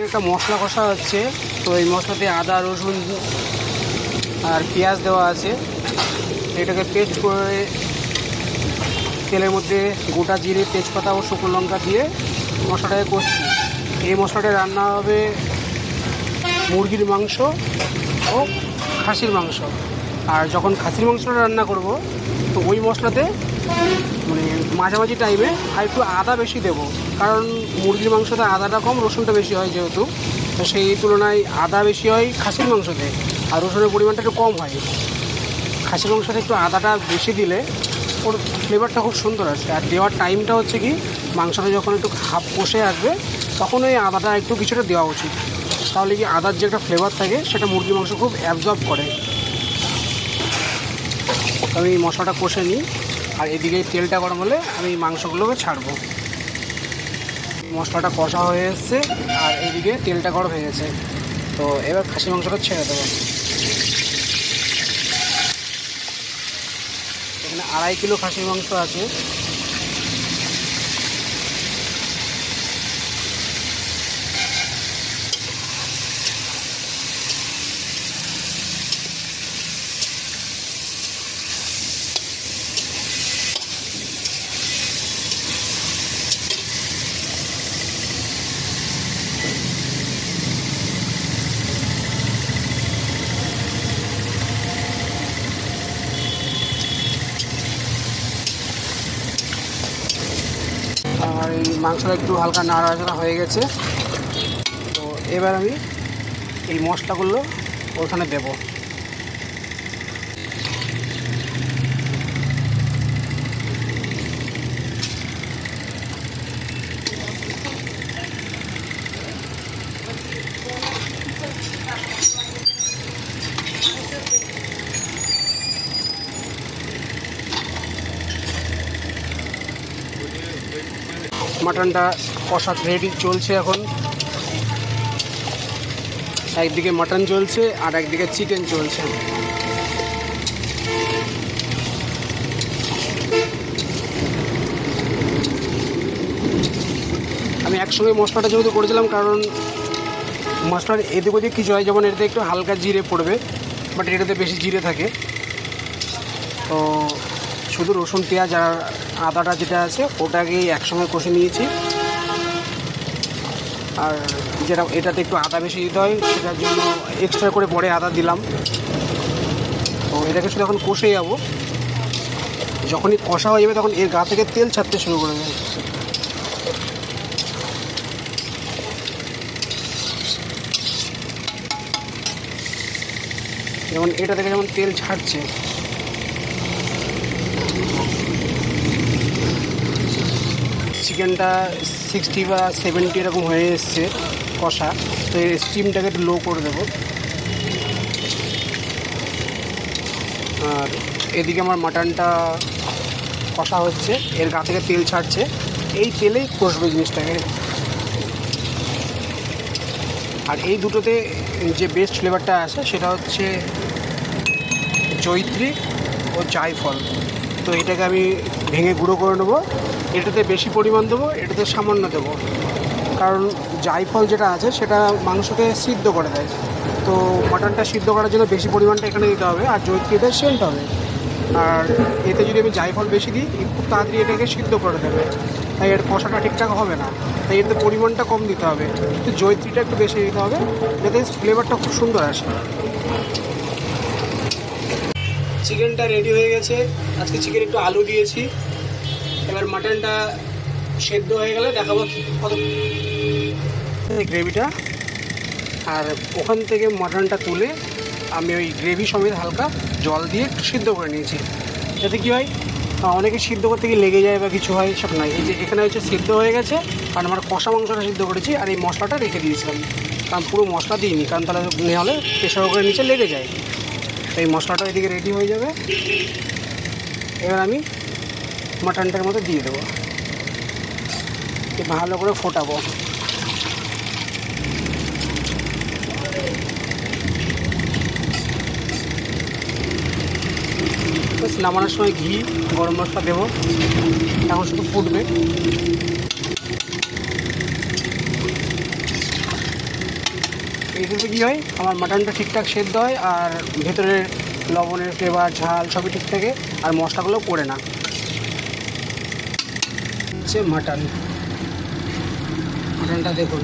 একটা মশলা কষা হচ্ছে, তো এই মশলাতে আদা রসুন আর পেঁয়াজ দেওয়া আছে। এটাকে পেস্ট করে তেলের মধ্যে গোটা জিরে তেজপাতা ও শুকনো লঙ্কা দিয়ে মশলাটাকে কষছি। এই মশলাটা রান্না হবে মুরগির মাংস ও খাসির মাংস। আর যখন খাসির মাংসটা রান্না করব তো ওই মশলাতে মানে মাঝামাঝি টাইমে আর একটু আদা বেশি দেবো, কারণ মুরগির মাংসতে আদাটা কম রসুনটা বেশি হয় যেহেতু, তো সেই তুলনায় আদা বেশি হয় খাসির মাংসতে আর রসুনের পরিমাণটা একটু কম হয়। খাসির মাংসতে একটু আদাটা বেশি দিলে ওর ফ্লেভারটা খুব সুন্দর আসে। আর দেওয়ার টাইমটা হচ্ছে কি মাংসটা যখন একটু হাফ কষে আসবে তখন ওই আদাটা একটু কিছুটা দেওয়া উচিত, তাহলে কি আদার যে একটা ফ্লেভার থাকে সেটা মুরগির মাংস খুব অ্যাবজর্ব করে। আমি মশলাটা কষে নিই আর এদিকে তেলটা গরম হলে আমি মাংসগুলোকে ছাড়বো। মশলাটা কষা হয়ে এসছে আর এদিকে তেলটা গরম হয়ে গেছে, তো এবার খাসি মাংসটা ছেড়ে দেবো। এখানে 2.5 কিলো খাসির মাংস আছে। আর এই মাংসটা একটু হালকা নাড়াচাড়া হয়ে গেছে, তো এবার আমি এই মশলাগুলো ওখানে দেব। মাটনটা কষা রেডি চলছে এখন, একদিকে মাটন চলছে আর একদিকে চিকেন চলছে। আমি একসঙ্গে মশলাটা যেহেতু করেছিলাম, কারণ মশলার এদিক ওদিক কিছু হয়, যেমন এটাতে একটু হালকা জিরে পড়বে বাট এটাতে বেশি জিরে থাকে, তো শুধু রসুন পেঁয়াজ আর আদাটা যেটা আছে ওটাকেই একসঙ্গে কষে নিয়েছি। আর যেটা এটাতে একটু আদা বেশি দিতে হয় সেটার জন্য এক্সট্রা করে পরে আদা দিলাম। তো এটাকে শুধু এখন কষে যাবো, যখনই কষা হয়ে যাবে তখন এর গা থেকে তেল ছাড়তে শুরু করে দেবে। যেমন এটা থেকে যেমন তেল ছাড়ছে, চিকেনটা 60 বা 70 এরকম হয়ে এসছে কষা, তো এই স্টিমটাকে একটু লো করে দেবো। আর এদিকে আমার মাটনটা কষা হচ্ছে, এর গা থেকে তেল ছাড়ছে, এই তেলেই কষবে জিনিসটাকে। আর এই দুটোতে যে বেস্ট ফ্লেভারটা আছে সেটা হচ্ছে জয়িত্রী ও জায়ফল। তো এটাকে আমি ভেঙে গুঁড়ো করে নেবো, এটাতে বেশি পরিমাণ দেবো, এটাতে সামান্য দেবো, কারণ জায়ফল যেটা আছে সেটা মাংসকে সিদ্ধ করে দেয়, তো মাটনটা সিদ্ধ করার জন্য বেশি পরিমাণটা এখানে দিতে হবে। আর জয়িত্রীতে সেন্ট হবে, আর এতে যদি আমি জায়ফল বেশি দিই খুব তাড়াতাড়ি এটাকে সিদ্ধ করে দেবে, তাই এর কষাটা ঠিকঠাক হবে না, তাই এতে পরিমাণটা কম দিতে হবে, কিন্তু জয়িত্রীটা একটু বেশি দিতে হবে যাতে ফ্লেভারটা খুব সুন্দর আসে। চিকেনটা রেডি হয়ে গেছে, আজকে চিকেন একটু আলু দিয়েছি। এবার মাটনটা সেদ্ধ হয়ে গেলে দেখাবো কত গ্রেভিটা। আর ওখান থেকে মাটনটা তুলে আমি ওই গ্রেভি সমেত হালকা জল দিয়ে একটু সিদ্ধ করে নিয়েছি, যাতে কী হয় অনেকে সিদ্ধ করতে গিয়ে লেগে যায় বা কিছু হয়, সব নয়। এই যে এখানে হচ্ছে সিদ্ধ হয়ে গেছে, কারণ আমার কষা মাংসটা সিদ্ধ করেছি আর এই মশলাটা রেখে দিয়েছিলাম, কারণ পুরো মশলা দিইনি, কারণ তাহলে হলে প্রেশার কুকারের নিচে লেগে যায়। এই মশলাটা এদিকে রেডি হয়ে যাবে, এবার আমি মাটনটার মধ্যে দিয়ে দেবো, ভালো করে ফোটাবো। বাস নামানোর সময় ঘি গরম মশলা দেবো, এখন শুধু ফুটবে। দিলে কী হয়, আমার মাটনটা ঠিকঠাক সেদ্ধ হয় আর ভেতরের লবণের ফ্লেভার ঝাল সবই ঠিক থাকে আর মশলাগুলো পড়ে না। হচ্ছে মাটনটা দেখুন